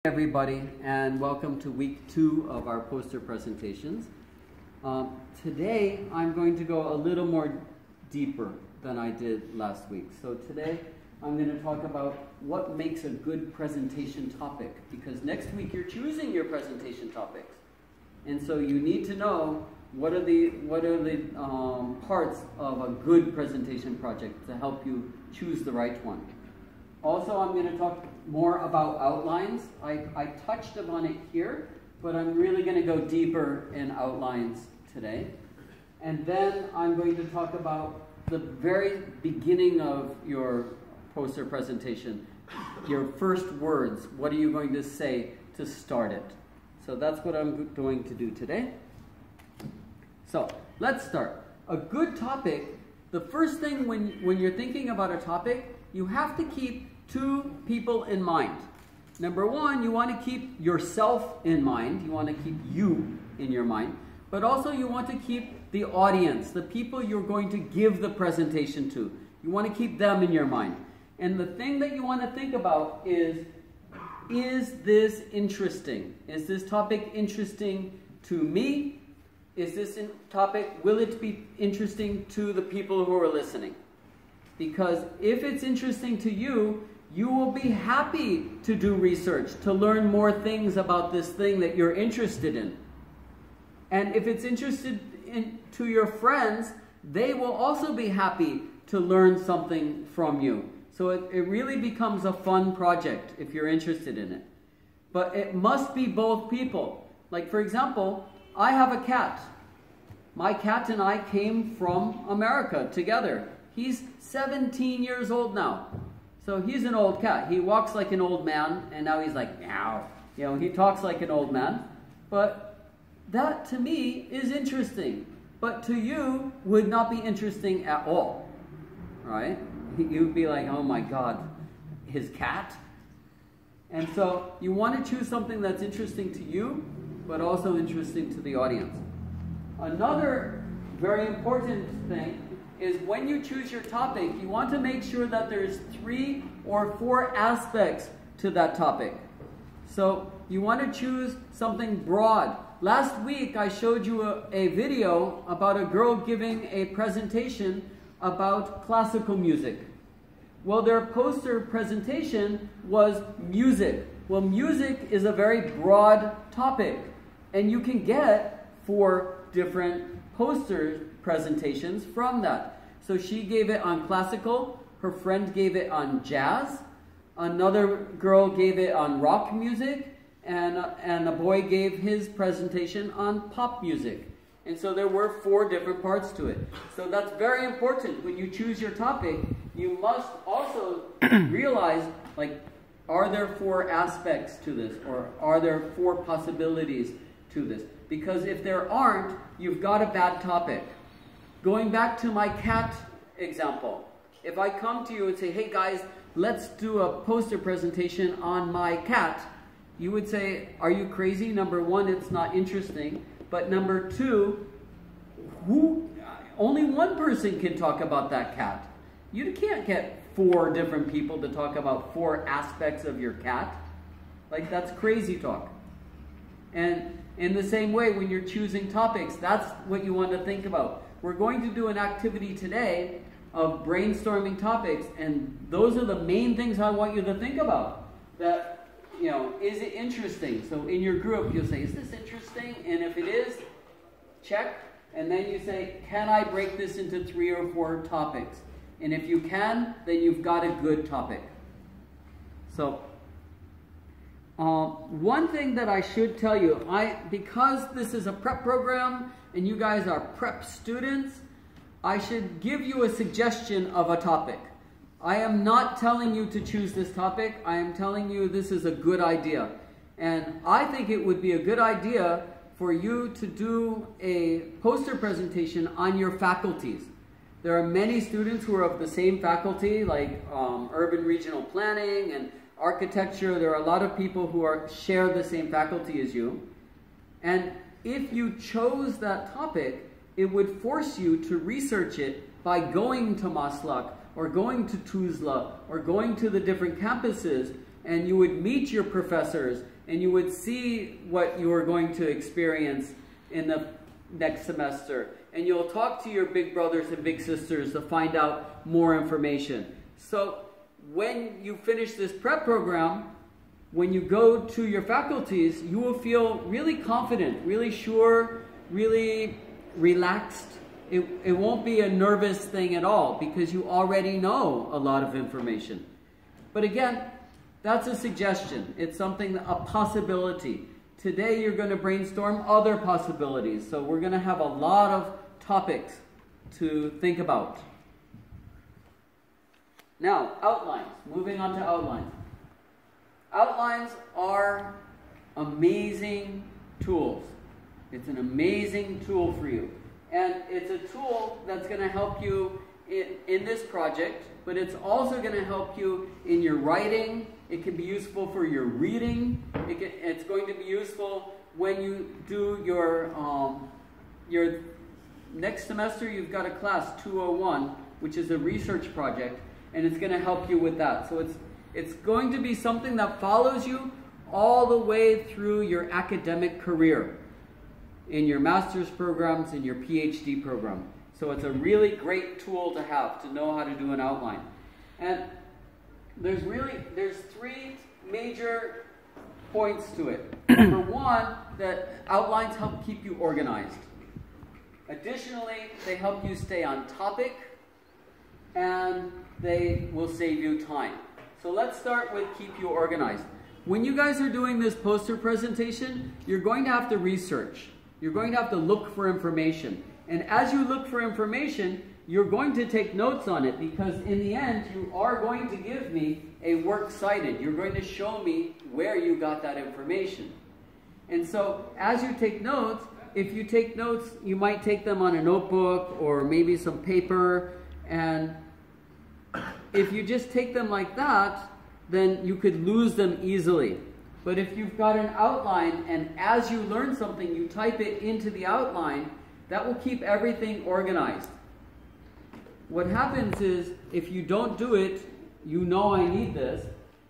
Everybody, and welcome to week 2 of our poster presentations. Today I'm going to go a little more deeper than I did last week. So today I'm going to talk about what makes a good presentation topic, because next week you're choosing your presentation topics, and so you need to know what are the parts of a good presentation project to help you choose the right one. Also, I'm going to talk more about outlines. I touched upon it here, but I'm really going to go deeper in outlines today. And then I'm going to talk about the very beginning of your poster presentation, your first words. What are you going to say to start it? So that's what I'm going to do today. So let's start. A good topic, the first thing when you're thinking about a topic, you have to keep two people in mind. Number one, you want to keep yourself in mind. You want to keep you in your mind. But also you want to keep the audience, the people you're going to give the presentation to. You want to keep them in your mind. And the thing that you want to think about is this interesting? Is this topic interesting to me? Is this topic, will it be interesting to the people who are listening? Because if it's interesting to you, you will be happy to do research, to learn more things about this thing that you're interested in. And if it's to your friends, they will also be happy to learn something from you. So it really becomes a fun project if you're interested in it. But it must be both people. Like, for example, I have a cat. My cat and I came from America together. He's 17 years old now. So he's an old cat. He walks like an old man, and now he's like, meow. You know, he talks like an old man. But that, to me, is interesting. But to you, would not be interesting at all. Right? You'd be like, oh my God, his cat? And so you want to choose something that's interesting to you, but also interesting to the audience. Another very important thing is when you choose your topic, you want to make sure that there's 3 or 4 aspects to that topic. So you want to choose something broad. Last week I showed you a video about a girl giving a presentation about classical music. Well, their poster presentation was music. Well, music is a very broad topic, and you can get 4 different poster presentations from that. So she gave it on classical, her friend gave it on jazz, another girl gave it on rock music, and a boy gave his presentation on pop music. And so there were 4 different parts to it. So that's very important. When you choose your topic, you must also realize, like, are there 4 aspects to this, or are there 4 possibilities to this? Because if there aren't, you've got a bad topic. Going back to my cat example, if I come to you and say, hey guys, let's do a poster presentation on my cat, you would say, are you crazy? Number 1, it's not interesting. But number 2, only one person can talk about that cat. You can't get 4 different people to talk about 4 aspects of your cat. Like, that's crazy talk. And in the same way, when you're choosing topics, that's what you want to think about. We're going to do an activity today of brainstorming topics, and those are the main things I want you to think about. That, you know, is it interesting? So in your group, you'll say, is this interesting? And if it is, check. And then you say, can I break this into 3 or 4 topics? And if you can, then you've got a good topic. So one thing that I should tell you, because this is a prep program and you guys are prep students, I should give you a suggestion of a topic. I am not telling you to choose this topic. I am telling you this is a good idea. And I think it would be a good idea for you to do a poster presentation on your faculties. There are many students who are of the same faculty, like urban regional planning and architecture. There are a lot of people who share the same faculty as you. And if you chose that topic, it would force you to research it by going to Maslak, or going to Tuzla, or going to the different campuses, and you would meet your professors, and you would see what you were going to experience in the next semester. And you'll talk to your big brothers and big sisters to find out more information. So when you finish this prep program, when you go to your faculties, you will feel really confident, really sure, really relaxed. It won't be a nervous thing at all because you already know a lot of information. But again, that's a suggestion. It's something, a possibility. Today you're going to brainstorm other possibilities. So we're going to have a lot of topics to think about. Now, outlines. Moving on to outlines. Outlines are amazing tools. It's an amazing tool for you. And it's a tool that's going to help you in this project, but it's also going to help you in your writing. It can be useful for your reading. It's going to be useful when you do your next semester. You've got a class 201, which is a research project, and it's going to help you with that. So it's going to be something that follows you all the way through your academic career, in your master's programs, in your PhD program. So it's a really great tool to have, to know how to do an outline. And there's three major points to it. Number one, that outlines help keep you organized. Additionally, they help you stay on topic, and they will save you time. So let's start with keep you organized. When you guys are doing this poster presentation, you're going to have to research. You're going to have to look for information. And as you look for information, you're going to take notes on it, because in the end, you are going to give me a works cited. You're going to show me where you got that information. And so as you take notes, if you take notes, you might take them on a notebook or maybe some paper. And if you just take them like that, then you could lose them easily. But if you've got an outline, and as you learn something, you type it into the outline, that will keep everything organized. What happens is, if you don't do it, you know I need this.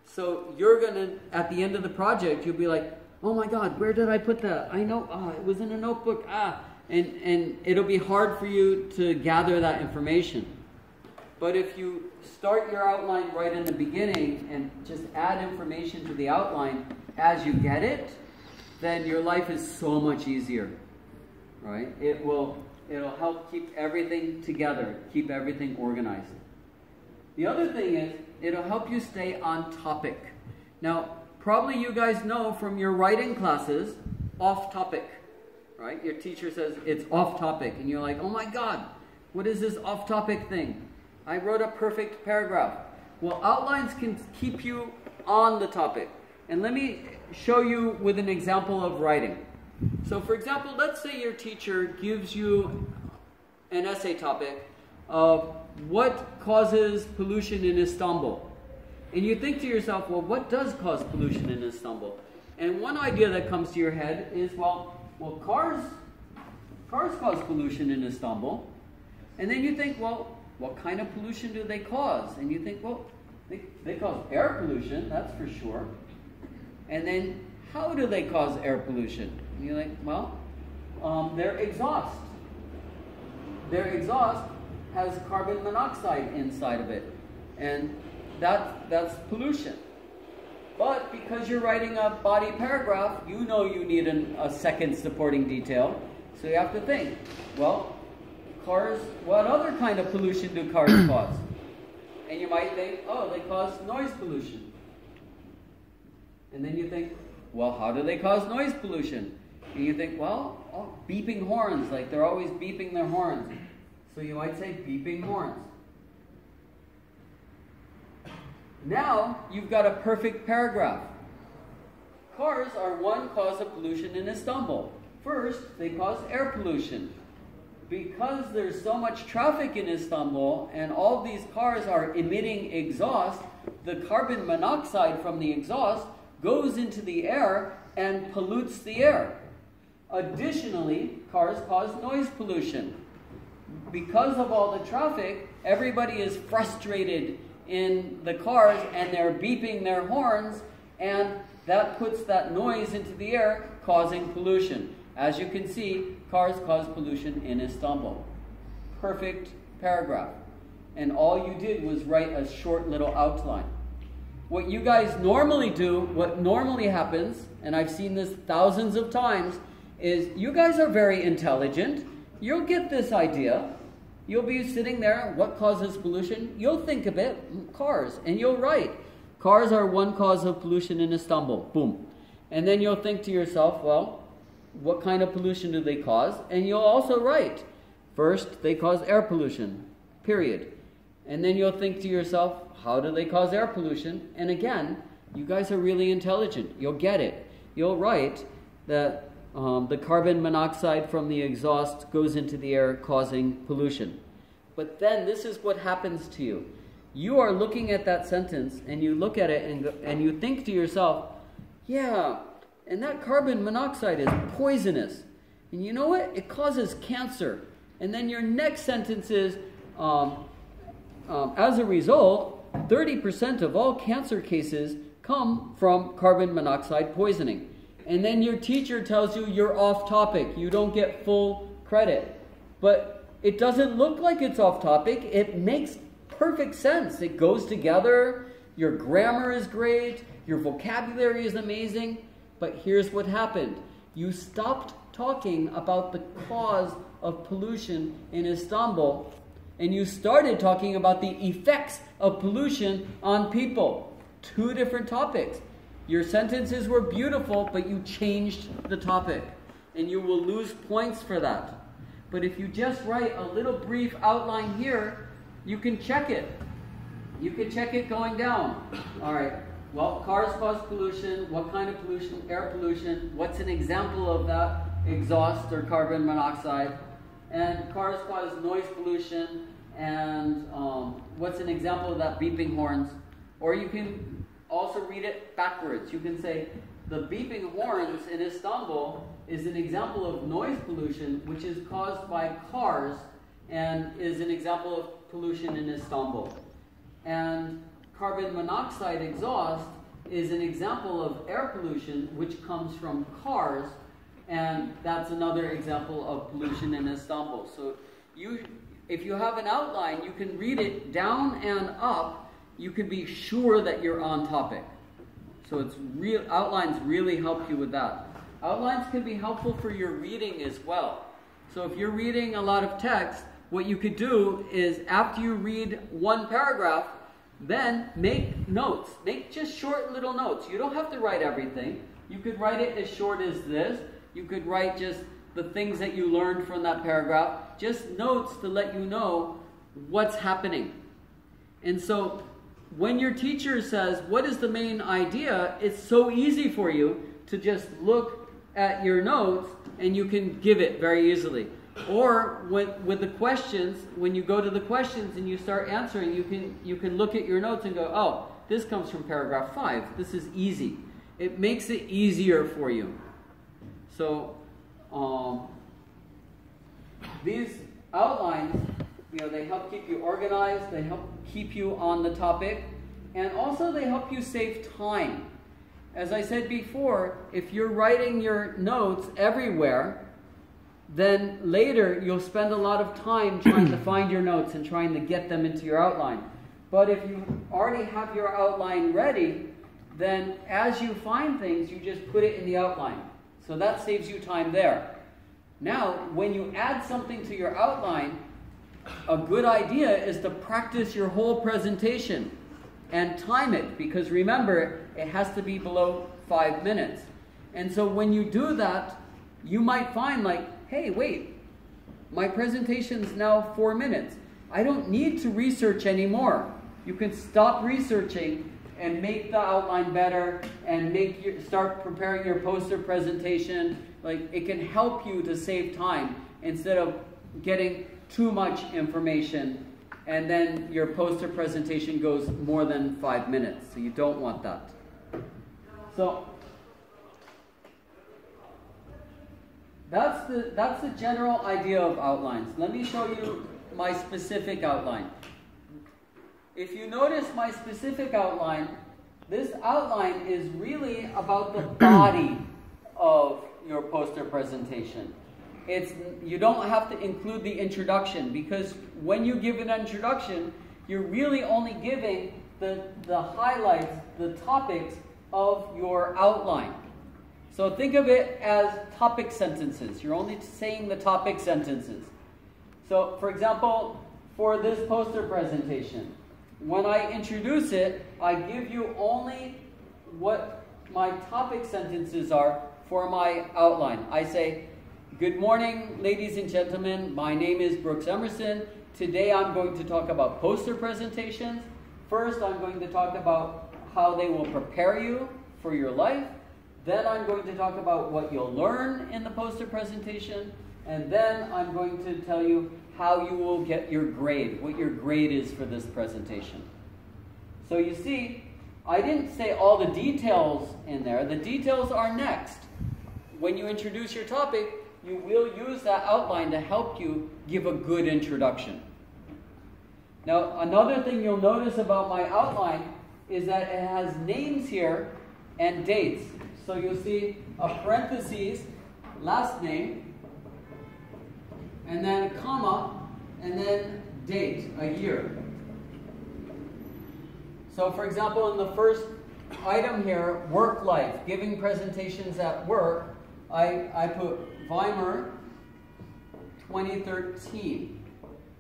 So you're going to, at the end of the project, you'll be like, oh my God, where did I put that? I know, it was in a notebook, And it'll be hard for you to gather that information. But if you start your outline right in the beginning and just add information to the outline as you get it, then your life is so much easier, right? It'll help keep everything together, keep everything organized. The other thing is, it'll help you stay on topic. Now, probably you guys know from your writing classes, off topic, right? Your teacher says it's off topic, and you're like, oh my God, what is this off topic thing? I wrote a perfect paragraph. Well, outlines can keep you on the topic. And let me show you with an example of writing. So for example, let's say your teacher gives you an essay topic of what causes pollution in Istanbul. And you think to yourself, well, what does cause pollution in Istanbul? And one idea that comes to your head is, well, cars cause pollution in Istanbul. And then you think, well, what kind of pollution do they cause? And you think, well, they cause air pollution, that's for sure. And then, how do they cause air pollution? And you're like, well, their exhaust. Their exhaust has carbon monoxide inside of it. And that's pollution. But because you're writing a body paragraph, you know you need a second supporting detail. So you have to think, well, cars, what other kind of pollution do cars cause? And you might think, oh, they cause noise pollution. And then you think, well, how do they cause noise pollution? And you think, well, beeping horns, like they're always beeping their horns. So you might say beeping horns. Now you've got a perfect paragraph. Cars are one cause of pollution in Istanbul. First, they cause air pollution. Because there's so much traffic in Istanbul and all these cars are emitting exhaust, the carbon monoxide from the exhaust goes into the air and pollutes the air. Additionally, cars cause noise pollution. Because of all the traffic, everybody is frustrated in the cars and they're beeping their horns, and that puts that noise into the air, causing pollution. As you can see, cars cause pollution in Istanbul. Perfect paragraph. And all you did was write a short little outline. What you guys normally do, what normally happens, and I've seen this thousands of times, is you guys are very intelligent. You'll get this idea. You'll be sitting there, what causes pollution? You'll think of it, cars, and you'll write. Cars are one cause of pollution in Istanbul. Boom. And then you'll think to yourself, well, what kind of pollution do they cause? And you'll also write, first, they cause air pollution, period. And then you'll think to yourself, how do they cause air pollution? And again, you guys are really intelligent. You'll get it. You'll write that the carbon monoxide from the exhaust goes into the air, causing pollution. But then this is what happens to you. You are looking at that sentence, and you look at it, and you think to yourself, yeah, and that carbon monoxide is poisonous. And you know what? It causes cancer. And then your next sentence is, as a result, 30% of all cancer cases come from carbon monoxide poisoning. And then your teacher tells you you're off topic. You don't get full credit. But it doesn't look like it's off topic. It makes perfect sense. It goes together. Your grammar is great. Your vocabulary is amazing. But here's what happened. You stopped talking about the cause of pollution in Istanbul, and you started talking about the effects of pollution on people. Two different topics. Your sentences were beautiful, but you changed the topic, and you will lose points for that. But if you just write a little brief outline here, you can check it. You can check it going down. All right. Well, cars cause pollution. What kind of pollution? Air pollution. What's an example of that? Exhaust or carbon monoxide. And cars cause noise pollution. And what's an example of that? Beeping horns. Or you can also read it backwards. You can say, the beeping horns in Istanbul is an example of noise pollution, which is caused by cars and is an example of pollution in Istanbul. And carbon monoxide exhaust is an example of air pollution, which comes from cars, and that's another example of pollution in Istanbul. So if you have an outline, you can read it down and up. You can be sure that you're on topic. So outlines really help you with that. Outlines can be helpful for your reading as well. So if you're reading a lot of text, what you could do is after you read one paragraph, then make notes. Make just short little notes. You don't have to write everything. You could write it as short as this. You could write just the things that you learned from that paragraph. Just notes to let you know what's happening. And so when your teacher says, what is the main idea? It's so easy for you to just look at your notes and you can give it very easily. Or with the questions, when you go to the questions and you start answering, you can look at your notes and go, oh, this comes from paragraph 5. This is easy. It makes it easier for you. So these outlines, they help keep you organized, they help keep you on the topic, and also they help you save time. As I said before, if you're writing your notes everywhere, then later you'll spend a lot of time trying to find your notes and trying to get them into your outline. But if you already have your outline ready, then as you find things, you just put it in the outline. So that saves you time there. Now, when you add something to your outline, a good idea is to practice your whole presentation and time it, because remember, it has to be below 5 minutes. And so when you do that, you might find hey, wait, my presentation's now 4 minutes. I don't need to research anymore. You can stop researching and make the outline better and start preparing your poster presentation. It can help you to save time instead of getting too much information and then your poster presentation goes more than 5 minutes. So you don't want that. So that's the general idea of outlines. Let me show you my specific outline. if you notice my specific outline, this outline is really about the body of your poster presentation. You don't have to include the introduction, because when you give an introduction, you're really only giving the highlights, the topics of your outline. So think of it as topic sentences. You're only saying the topic sentences. So, for example, for this poster presentation, when I introduce it, I give you only what my topic sentences are for my outline. I say, "Good morning, ladies and gentlemen. My name is Brooks Emerson. Today I'm going to talk about poster presentations. First, I'm going to talk about how they will prepare you for your life. Then I'm going to talk about what you'll learn in the poster presentation. And then I'm going to tell you how you will get your grade, what your grade is for this presentation." So you see, I didn't say all the details in there. The details are next. When you introduce your topic, you will use that outline to help you give a good introduction. Now, another thing you'll notice about my outline is that it has names here and dates. So you'll see a parentheses, last name, and then a comma, and then date, a year. So for example, in the first item here, work life, giving presentations at work, I put Weimar 2013.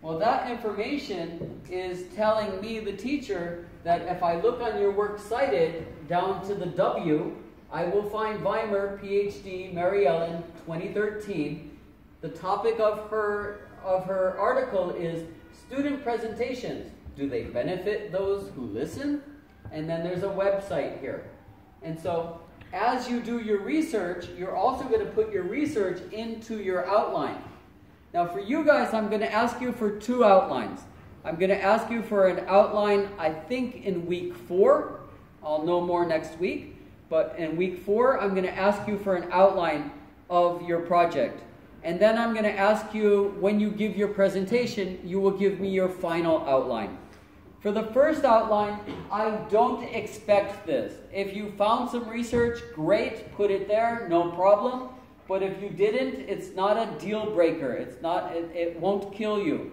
Well, that information is telling me, the teacher, that if I look on your works cited down to the W, I will find Weimar, PhD, Mary Ellen, 2013. The topic of her article is student presentations. Do they benefit those who listen? And then there's a website here. And so as you do your research, you're also going to put your research into your outline. Now for you guys, I'm going to ask you for two outlines. I'm going to ask you for an outline, I think, in week 4. I'll know more next week. But in week 4, I'm going to ask you for an outline of your project. And then I'm going to ask you, when you give your presentation, you will give me your final outline. For the first outline, I don't expect this. If you found some research, great, put it there, no problem. But if you didn't, it's not a deal breaker. It won't kill you.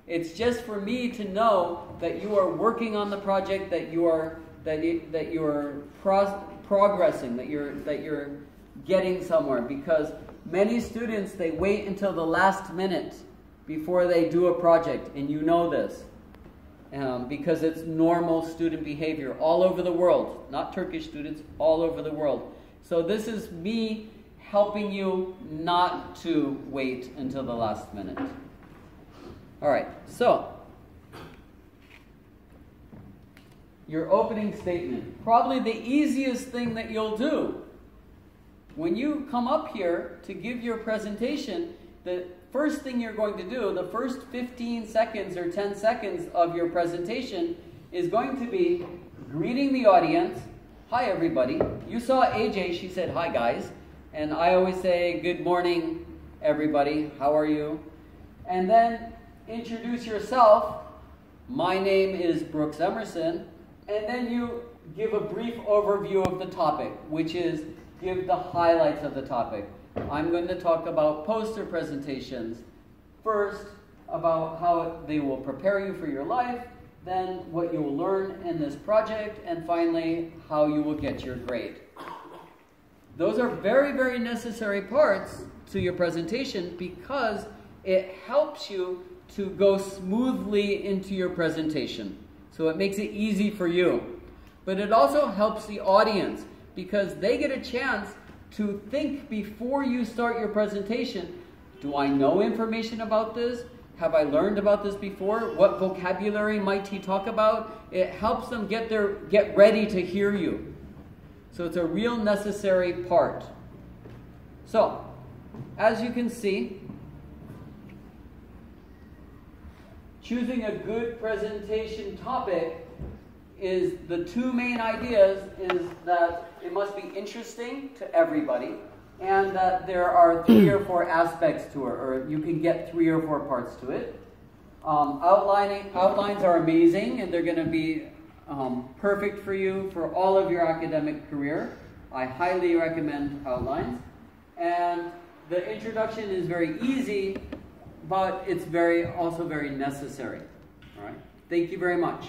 It's just for me to know that you are working on the project, that you are progressing, that you're getting somewhere. Because many students, they wait until the last minute before they do a project, and you know this. Because it's normal student behavior all over the world. Not Turkish students, all over the world. So this is me helping you not to wait until the last minute. All right, so your opening statement. Probably the easiest thing that you'll do. When you come up here to give your presentation, the first thing you're going to do, the first 15 seconds or 10 seconds of your presentation is going to be greeting the audience. Hi, everybody. You saw AJ. She said, "Hi, guys." And I always say, "Good morning, everybody. How are you?" And then introduce yourself. "My name is Brooks Emerson." And then you give a brief overview of the topic, which is give the highlights of the topic. I'm going to talk about poster presentations. First, about how they will prepare you for your life, then what you will learn in this project, and finally, how you will get your grade. Those are very, very necessary parts to your presentation because it helps you to go smoothly into your presentation. So it makes it easy for you. But it also helps the audience because they get a chance to think before you start your presentation. Do I know information about this? Have I learned about this before? What vocabulary might he talk about? It helps them get ready to hear you. So it's a real necessary part. So, as you can see, choosing a good presentation topic is the two main ideas is that it must be interesting to everybody and that there are 3 or 4 aspects to it, or you can get 3 or 4 parts to it. Outlines are amazing, and they're going to be perfect for you for all of your academic career. I highly recommend outlines. And the introduction is very easy, but it's also very necessary. All right? Thank you very much.